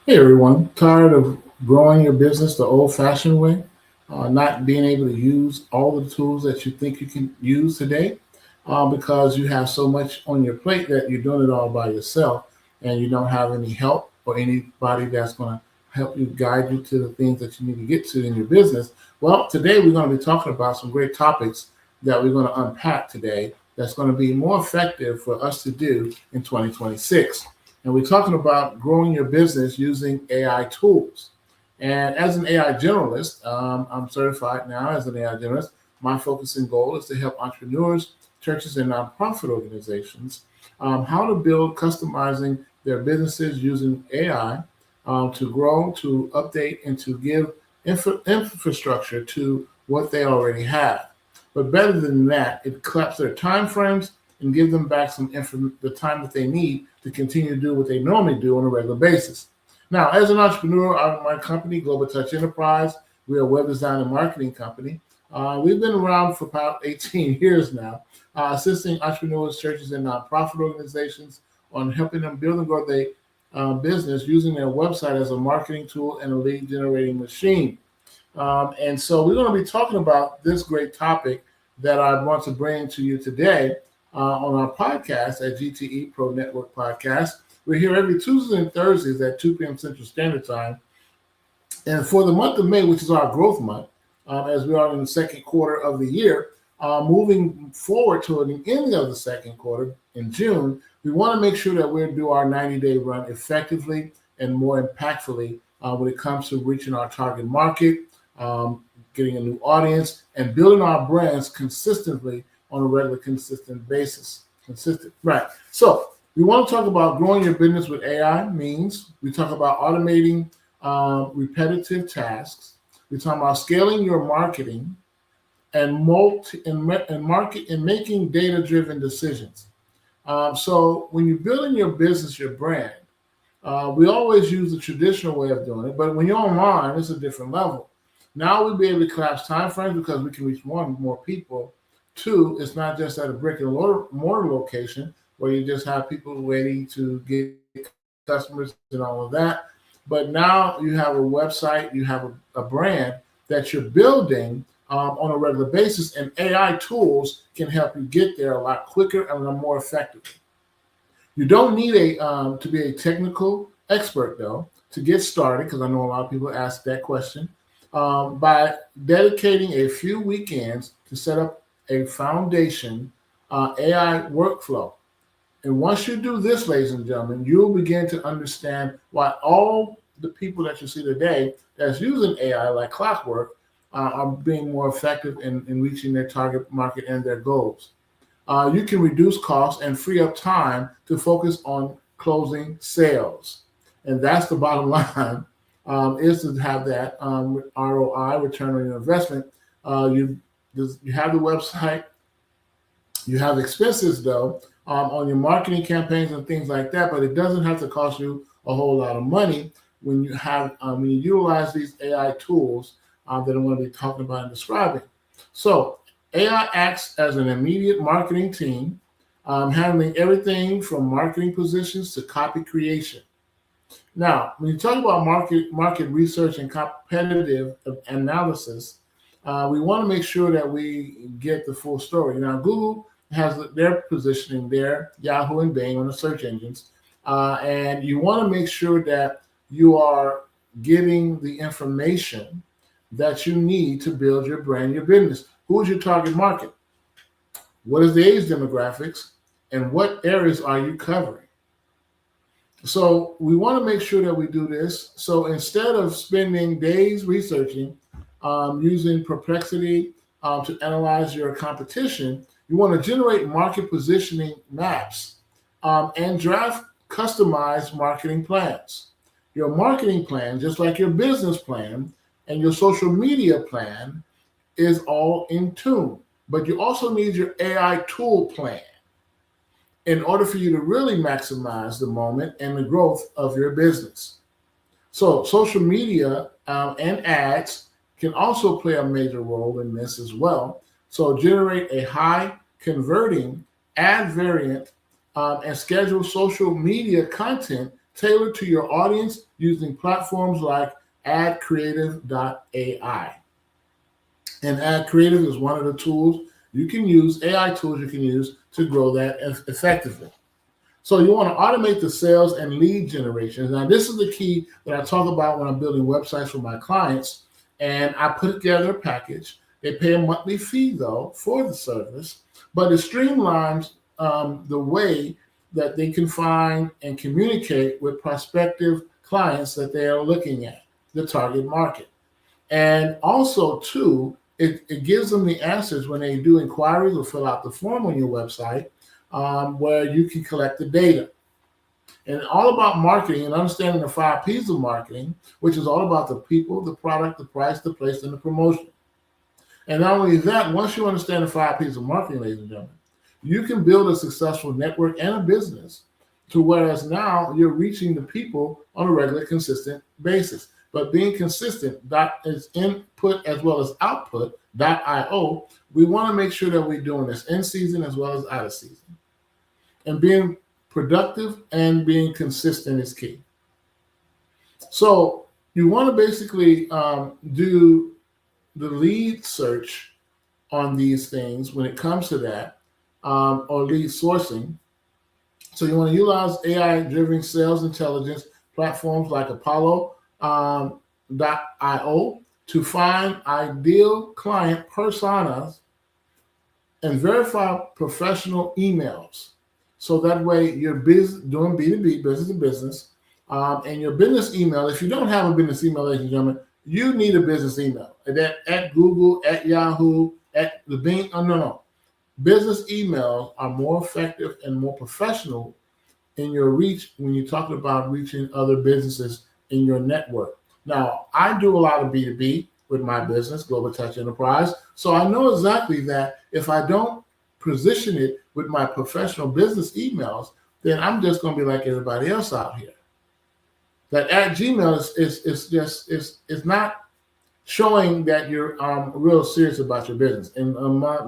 Hey everyone, tired of growing your business the old fashioned way? Not being able to use all the tools that you think you can use today because you have so much on your plate that you're doing it all by yourself and you don't have any help or anybody that's going to help you guide you to the things that you need to get to in your business. Well, today we're going to be talking about some great topics that we're going to unpack today that's going to be more effective for us to do in 2026. And we're talking about growing your business using AI tools. And as an AI generalist, I'm certified now as an AI generalist. My focus and goal is to help entrepreneurs, churches, and nonprofit organizations how to build customizing their businesses using AI to grow, to update, and to give infrastructure to what they already have. But better than that, it collapses their time frames and give them back the time that they need to continue to do what they normally do on a regular basis. Now, as an entrepreneur, my company, Global Touch Enterprise, we're a web design and marketing company. We've been around for about 18 years now, assisting entrepreneurs, churches, and nonprofit organizations on helping them build and grow their business using their website as a marketing tool and a lead generating machine. And so we're going to be talking about this great topic that I want to bring to you today on our podcast at G.T.E Pro Network Podcast. We're here every Tuesdays and Thursdays at 2 p.m. Central Standard Time. And for the month of May, which is our growth month, as we are in the second quarter of the year, moving forward to the end of the second quarter in June, we want to make sure that we do our 90-day run effectively and more impactfully when it comes to reaching our target market, um, getting a new audience, and building our brands consistently on a regular, consistent basis. Consistent, right? So we want to talk about growing your business with AI means we talk about automating repetitive tasks. We talk about scaling your marketing and market and making data-driven decisions. So when you're building your business, your brand, we always use the traditional way of doing it, but when you're online, it's a different level. Now we'll be able to collapse time frames because we can reach one more people. Two, it's not just at a brick and mortar location where you just have people waiting to get customers and all of that. But now you have a website, you have a brand that you're building on a regular basis, and AI tools can help you get there a lot quicker and more effectively. You don't need a to be a technical expert though to get started because I know a lot of people ask that question. By dedicating a few weekends to set up a foundation AI workflow. And once you do this, ladies and gentlemen, you'll begin to understand why all the people that you see today that's using AI like clockwork are being more effective in reaching their target market and their goals. You can reduce costs and free up time to focus on closing sales. And that's the bottom line, is to have that ROI, return on your investment. You, you have the website, you have expenses though on your marketing campaigns and things like that, but it doesn't have to cost you a whole lot of money when you utilize these AI tools that I'm going to be talking about and describing. So AI acts as an immediate marketing team, handling everything from marketing positions to copy creation. Now, when you talk about market research and competitive analysis, we want to make sure that we get the full story. Now, Google has their positioning there, Yahoo and Bing on the search engines, and you want to make sure that you are getting the information that you need to build your brand, your business. Who is your target market? What is the age demographics? And what areas are you covering? So we want to make sure that we do this. So instead of spending days researching, using Perplexity to analyze your competition, you want to generate market positioning maps and draft customized marketing plans. Your marketing plan, just like your business plan and your social media plan, is all in tune. But you also need your AI tool plan in order for you to really maximize the moment and the growth of your business. So, social media and ads can also play a major role in this as well. So, generate a high converting ad variant and schedule social media content tailored to your audience using platforms like adcreative.ai. And Ad Creative is one of the tools you can use, AI tools you can use to grow that effectively. So you want to automate the sales and lead generation. Now, this is the key that I talk about when I'm building websites for my clients. And I put together a package. They pay a monthly fee, though, for the service, but it streamlines the way that they can find and communicate with prospective clients that they are looking at, the target market. And also, too, it gives them the answers when they do inquiries or fill out the form on your website, where you can collect the data. And all about marketing and understanding the 5 P's of marketing, which is all about the people, the product, the price, the place, and the promotion. And not only that, once you understand the 5 P's of marketing, ladies and gentlemen, you can build a successful network and a business to whereas now you're reaching the people on a regular, consistent basis. But being consistent, that is input as well as output.io, we want to make sure that we're doing this in season as well as out of season. And being productive and being consistent is key. So you want to basically do the lead search on these things when it comes to that, or lead sourcing. So you want to utilize AI-driven sales intelligence platforms like Apollo.io to find ideal client personas and verify professional emails. So that way you're doing B2B, business to business, and your business email, if you don't have a business email, ladies and gentlemen, you need a business email. At Google, at Yahoo, at the Bing, no. Business emails are more effective and more professional in your reach when you're talking about reaching other businesses in your network. Now, I do a lot of B2B with my business, Global Touch Enterprise, so I know exactly that if I don't position it with my professional business emails, then I'm just going to be like everybody else out here. That at Gmail is not showing that you're real serious about your business in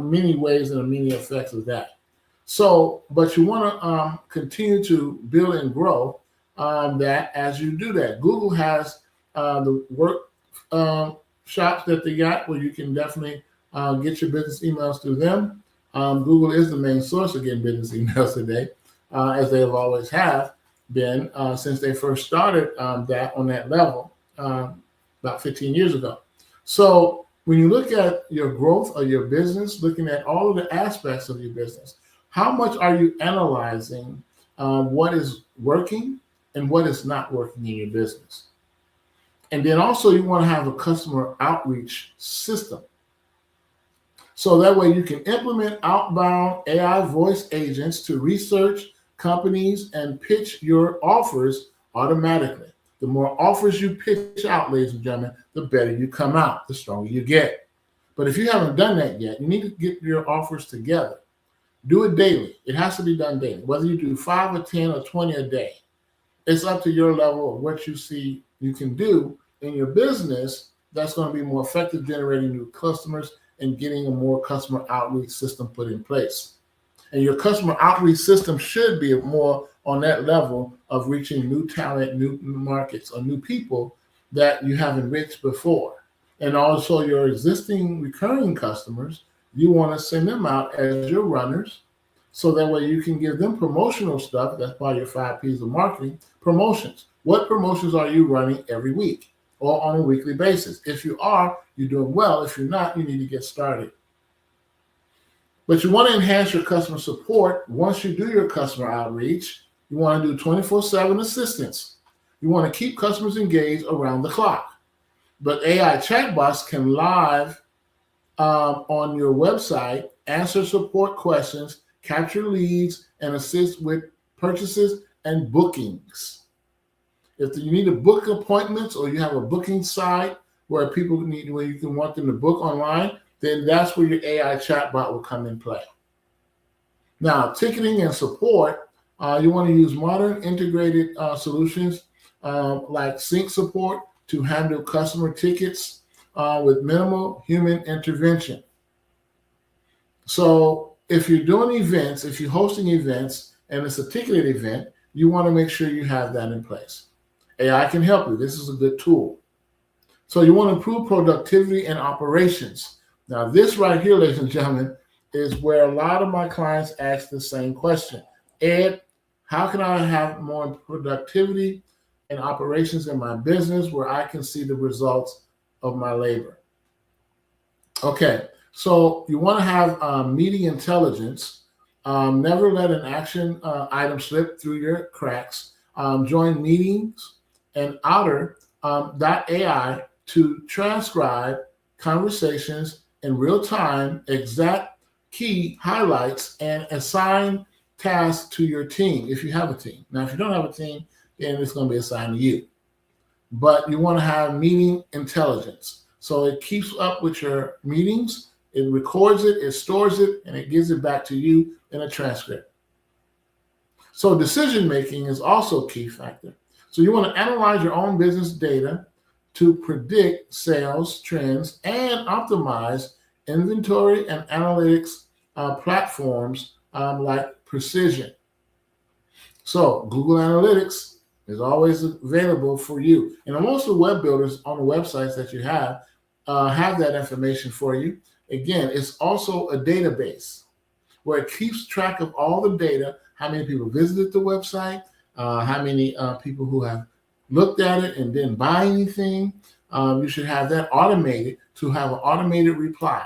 many ways and many effects of that. So, but you want to continue to build and grow that as you do that. Google has the work shops that they got where you can definitely get your business emails through them. Google is the main source of getting business emails today, as they have always have been since they first started that on that level about 15 years ago. So when you look at your growth of your business, looking at all of the aspects of your business, how much are you analyzing what is working and what is not working in your business? And then also you want to have a customer outreach system. So that way you can implement outbound AI voice agents to research companies and pitch your offers automatically. The more offers you pitch out, ladies and gentlemen, the better you come out, the stronger you get. But if you haven't done that yet, you need to get your offers together. Do it daily. It has to be done daily. Whether you do 5 or 10 or 20 a day, it's up to your level of what you see you can do in your business that's going to be more effective generating new customers and getting a more customer outreach system put in place. And your customer outreach system should be more on that level of reaching new talent, new markets, or new people that you haven't reached before. And also your existing recurring customers, you want to send them out as your runners so that way you can give them promotional stuff. That's part of your 5 P's of marketing. Promotions. What promotions are you running every week or on a weekly basis? If you are, you're doing well. If you're not, you need to get started. But you want to enhance your customer support. Once you do your customer outreach, you want to do 24/7 assistance. You want to keep customers engaged around the clock. But AI chatbots can live on your website, answer support questions, capture leads, and assist with purchases and bookings. If you need to book appointments or you have a booking site where people need, where you can want them to book online, then that's where your AI chatbot will come in play. Now, ticketing and support, you want to use modern integrated solutions like sync support to handle customer tickets with minimal human intervention. So if you're doing events, if you're hosting events and it's a ticketed event, you want to make sure you have that in place. AI can help you. This is a good tool. So you want to improve productivity and operations. Now, this right here, ladies and gentlemen, is where a lot of my clients ask the same question. Ed, how can I have more productivity and operations in my business where I can see the results of my labor? Okay, so you want to have meeting intelligence. Never let an action item slip through your cracks. Join meetings and Otter .ai to transcribe conversations in real time, exact key highlights, and assign tasks to your team if you have a team. Now, if you don't have a team, then it's going to be assigned to you. But you want to have meeting intelligence. So it keeps up with your meetings, it records it, it stores it, and it gives it back to you in a transcript. So decision making is also a key factor. So you want to analyze your own business data to predict sales trends and optimize inventory and analytics platforms like Precision. So Google Analytics is always available for you. And most of the web builders on the websites that you have that information for you. Again, it's also a database where it keeps track of all the data, how many people visited the website, how many people who have looked at it and didn't buy anything. You should have that automated to have an automated reply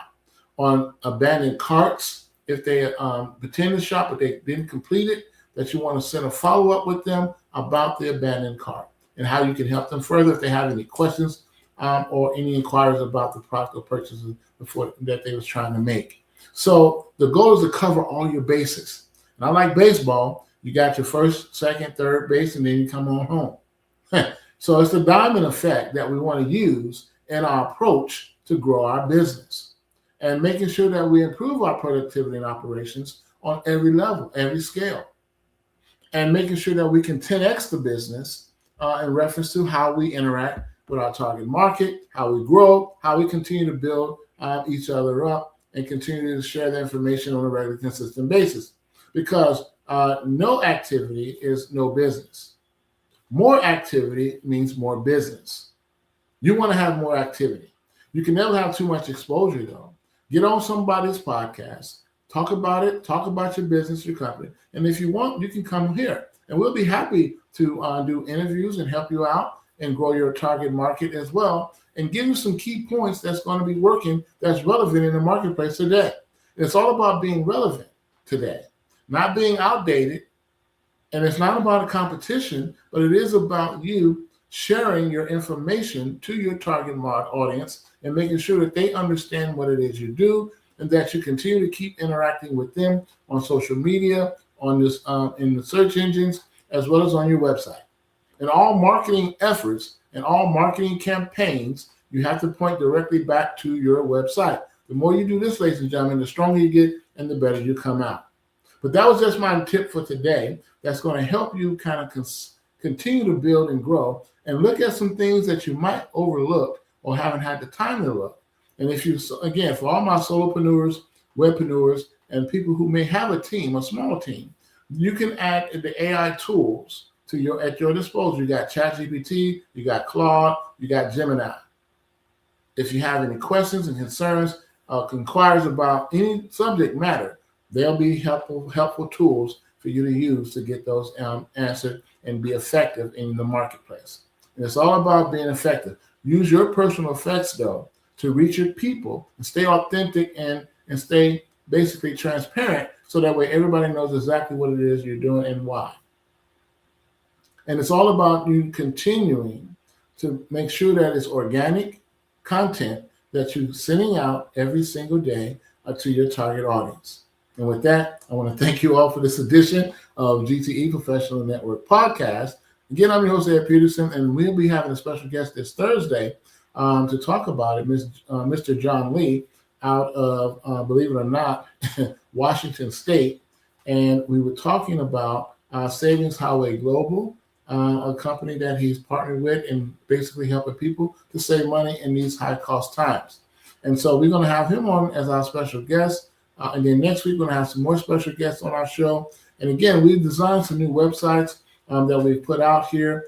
on abandoned carts. If they pretend to shop but they didn't complete it, that you want to send a follow-up with them about the abandoned cart and how you can help them further if they have any questions or any inquiries about the product or purchases before that they was trying to make. So the goal is to cover all your bases. Not like baseball, you got your first, second, third base, and then you come on home. So it's the diamond effect that we want to use in our approach to grow our business and making sure that we improve our productivity and operations on every level, every scale, and making sure that we can 10x the business in reference to how we interact with our target market, how we grow, how we continue to build each other up, and continue to share the information on a regular, consistent basis. Because no activity is no business. More activity means more business. You want to have more activity. You can never have too much exposure, though. Get on somebody's podcast, talk about it, talk about your business, your company. And if you want, you can come here. And we'll be happy to do interviews and help you out and grow your target market as well, and give you some key points that's going to be working that's relevant in the marketplace today. It's all about being relevant today, not being outdated. And it's not about a competition, but it is about you sharing your information to your target audience and making sure that they understand what it is you do and that you continue to keep interacting with them on social media, on this in the search engines, as well as on your website. In all marketing efforts and all marketing campaigns, you have to point directly back to your website. The more you do this, ladies and gentlemen, the stronger you get and the better you come out. But that was just my tip for today. That's going to help you kind of continue to build and grow and look at some things that you might overlook or haven't had the time to look. And if you, again, for all my solopreneurs, webpreneurs, and people who may have a team, a small team, you can add the AI tools to at your disposal. You got ChatGPT, you got Claude, you got Gemini. If you have any questions and concerns, inquiries about any subject matter, they'll be helpful tools for you to use to get those answered and be effective in the marketplace. And it's all about being effective. Use your personal effects, though, to reach your people and stay authentic and stay basically transparent so that way everybody knows exactly what it is you're doing and why. And it's all about you continuing to make sure that it's organic content that you're sending out every single day to your target audience. And with that, I want to thank you all for this edition of G.T.E Professional Network Podcast. Again, I'm your host, Ed Peterson, and we'll be having a special guest this Thursday to talk about it, Mr. John Lee out of, believe it or not, Washington State. And we were talking about Savings Highway Global, a company that he's partnered with and basically helping people to save money in these high-cost times. And so we're going to have him on as our special guest. And then next week, we're going to have some more special guests on our show. And again, we've designed some new websites that we've put out here.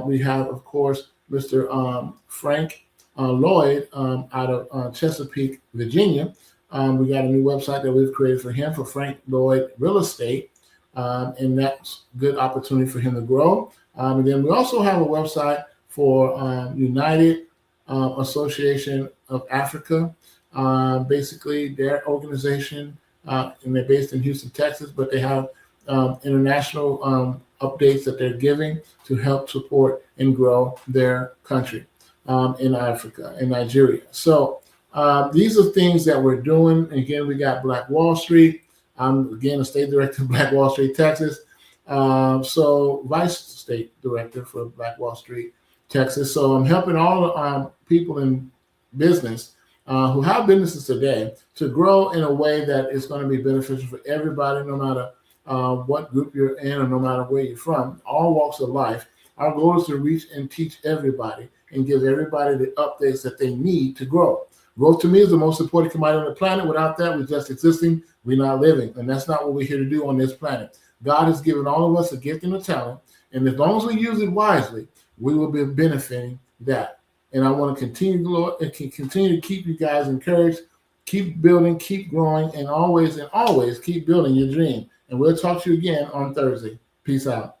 We have, of course, Mr. Frank Lloyd out of Chesapeake, Virginia. We got a new website that we've created for him for Frank Lloyd Real Estate, and that's a good opportunity for him to grow. And then we also have a website for United Association of Africa. Basically, their organization, and they're based in Houston, Texas, but they have international updates that they're giving to help support and grow their country in Africa, in Nigeria. So these are things that we're doing. Again, we got Black Wall Street. I'm, again, a state director of Black Wall Street, Texas. So vice state director for Black Wall Street, Texas. So I'm helping all people in business who have businesses today to grow in a way that is going to be beneficial for everybody, no matter what group you're in or no matter where you're from, all walks of life. Our goal is to reach and teach everybody and give everybody the updates that they need to grow. Growth to me is the most important commodity on the planet. Without that, we're just existing. We're not living. And that's not what we're here to do on this planet. God has given all of us a gift and a talent. And as long as we use it wisely, we will be benefiting that. And I want to continue to keep you guys encouraged, keep building, keep growing, and always keep building your dream. And we'll talk to you again on Thursday. Peace out.